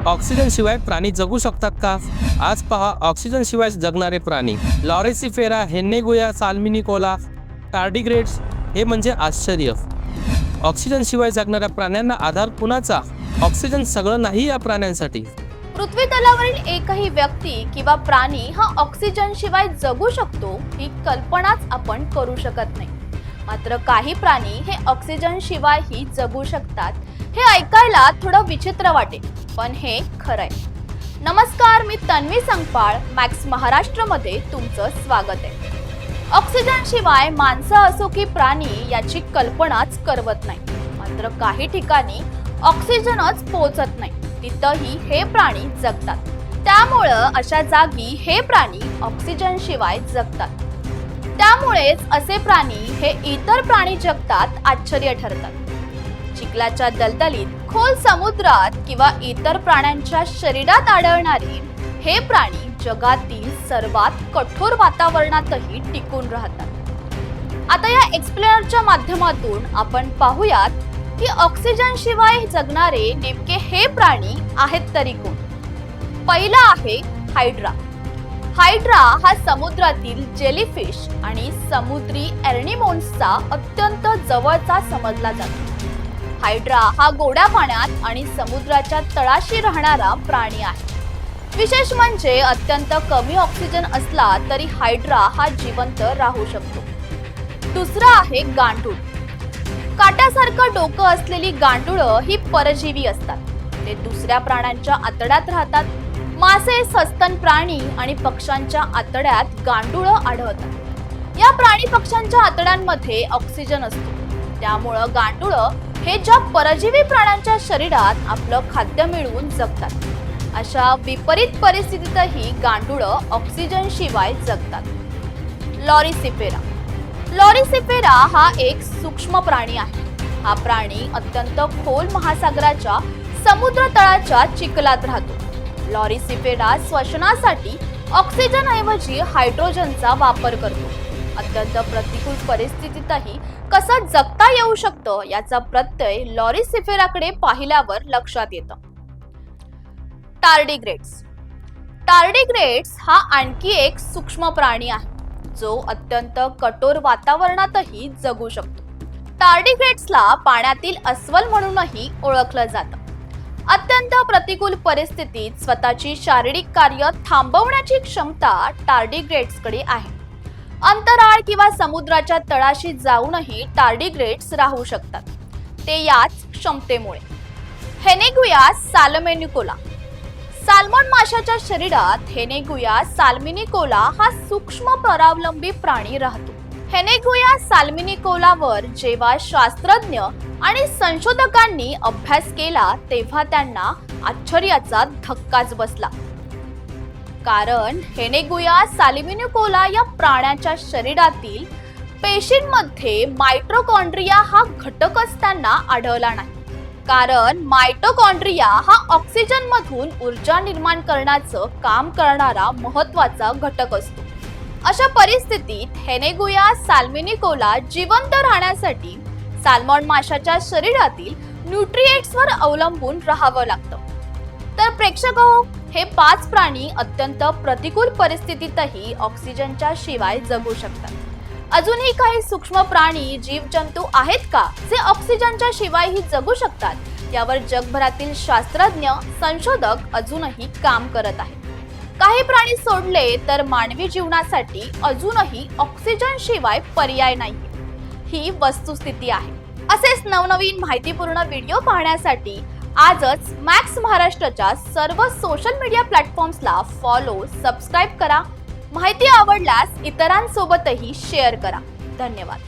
Oxygen शिवाय प्राणी जगू शकतात का? आज पहा ऑक्सिजन शिवाय जगणारे प्राणी. लॉरिसिफेरा, हेनेगुया, साल्मिनिकोला, टार्डिग्रेड्स. हे म्हणजे आश्चर्य. ऑक्सिजन शिवाय जगणाऱ्या प्राण्यांना आधार कुणाचा? ऑक्सिजन सगळं नाही या प्राण्यांसाठी. पृथ्वी तलावरील एकही व्यक्ती किंवा प्राणी हा ऑक्सिजन शिवाय जगू शकतो ही कल्पनाच आपण करू शकत नाही. मात्र काही प्राणी हे ऑक्सिजन शिवायही जगू शकतात. हे ऐकायला थोडं विचित्र वाटेल, पण हे खरंय. नमस्कार, मी तन्वी संगपाळ. मॅक्स महाराष्ट्रमध्ये तुमचं स्वागत आहे. ऑक्सिजन शिवाय माणसं असो की प्राणी याची कल्पनाच करवत नाही. मात्र काही ठिकाणी ऑक्सिजनच पोहोचत नाही, तिथंही हे प्राणी जगतात. त्यामुळं अशा जागी हे प्राणी ऑक्सिजन शिवाय जगतात. त्यामुळेच असे प्राणी हे इतर प्राणी जगतात आश्चर्य ठरतात. चिखलाच्या दलदलीत, खोल समुद्रात किंवा इतर प्राण्यांच्या शरीरात आढळणारे हे प्राणी जगातील सर्वात कठोर वातावरणातही टिकून राहतात. आता या एक्सप्लेनरच्या माध्यमातून आपण पाहूयात की ऑक्सिजन शिवाय जगणारे नेमके हे प्राणी आहेत तरी कोण. पहिला आहे हायड्रा. हायड्रा हा समुद्रातील जेलीफिश आणि समुद्री एर्निमोन्सचा अत्यंत जवळचा समजला जातो. हायड्रा हा गोड्या पाण्यात आणि समुद्राच्या तळाशी राहणारा प्राणी आहे. विशेष म्हणजे अत्यंत कमी ऑक्सिजन असला तरी हायड्रा हा जिवंत राहू शकतो. दुसरा आहे गांडूळ. काट्यासारखं डोकं असलेली गांडूळं ही परजीवी असतात. ते दुसऱ्या प्राण्यांच्या आतड्यात राहतात. मासे, सस्तन प्राणी आणि पक्ष्यांच्या आतड्यात गांडूळं आढळतात. या प्राणी पक्ष्यांच्या आतड्यांमध्ये ऑक्सिजन असतो. त्यामुळं गांडूळं हे ज्या परजीवी प्राण्यांच्या शरीरात आपलं खाद्य मिळवून जगतात. अशा विपरीत परिस्थितीतही गांडूळं ऑक्सिजन शिवाय जगतात. लॉरिसिफेरा. लॉरिसिफेरा हा एक सूक्ष्म प्राणी आहे. हा प्राणी अत्यंत खोल महासागराच्या समुद्र तळाच्या चिखलात राहतो. लॉरिसिफेरा श्वसनासाठी ऑक्सिजन ऐवजी हायड्रोजनचा वापर करतो. अत्यंत प्रतिकूल परिस्थितीतही कसं जगता येऊ शकतं याचा प्रत्यय लॉरिसिफेराकडे पाहिल्यावर लक्षात येतं. टार्डिग्रेड्स. टार्डिग्रेड्स हा आणखी एक सूक्ष्म प्राणी आहे जो अत्यंत कठोर वातावरणातही जगू शकतो. टार्डिग्रेड्सला पाण्यातील अस्वल म्हणूनही ओळखलं जातं. अत्यंत प्रतिकूल परिस्थितीत स्वतःची शारीरिक कार्य थांबवण्याची क्षमता टार्डिग्रेड्सकडे आहे. अंतराळ किंवा समुद्राच्या तळाशी जाऊनही टार्डिग्रेड्स राहू शकतात, ते याच क्षमतेमुळे. हेनेगुया साल्मिनिकोला. साल्मन माशाच्या शरीरात हेनेगुया साल्मिनिकोला हा सूक्ष्म परावलंबी प्राणी राहतो. हेनेगुया साल्मिनिकोलावर जेव्हा शास्त्रज्ञ आणि संशोधकांनी अभ्यास केला तेव्हा त्यांना आश्चर्याचा धक्काच बसला. कारण हेनेगुया साल्मिनिकोला या प्राण्याच्या शरीरातील पेशींमध्ये मायटोकॉन्ड्रिया हा घटकच त्यांना आढळला नाही. कारण मायटोकॉन्ड्रिया हा ऑक्सिजन मधून ऊर्जा निर्माण करण्याचं काम करणारा महत्वाचा घटक असतो. अशा परिस्थितीत हेनेगुया साल्मिनिकोला जिवंत राहण्यासाठी साल्मन माशाच्या शरीरातील न्यूट्रिएंट्सवर अवलंबून राहावं लागतं. तर प्रेक्षको, हे 5 प्राणी अत्यंत प्रतिकूल परिस्थितीतही ऑक्सिजनच्या शिवाय जगू शकतात. अजूनही काही सूक्ष्म प्राणी, जीवजंतू आहेत का जे ऑक्सिजनच्या शिवायही जगू शकतात? यावर जगभरातील शास्त्रज्ञ, संशोधक अजूनही काम करत आहेत. काही प्राणी सोडले तर मानवी जीवनासाठी अजूनही ऑक्सिजन शिवाय पर्याय नाही. ही वस्तुस्थिती आहे. असेच नवनवीन माहितीपूर्ण व्हिडिओ पाहण्यासाठी आजच मॅक्स महाराष्ट्राच्या सर्व सोशल मीडिया प्लॅटफॉर्म्सला फॉलो, सबस्क्राईब करा. माहिती आवडल्यास इतरांसोबतही शेअर करा. धन्यवाद.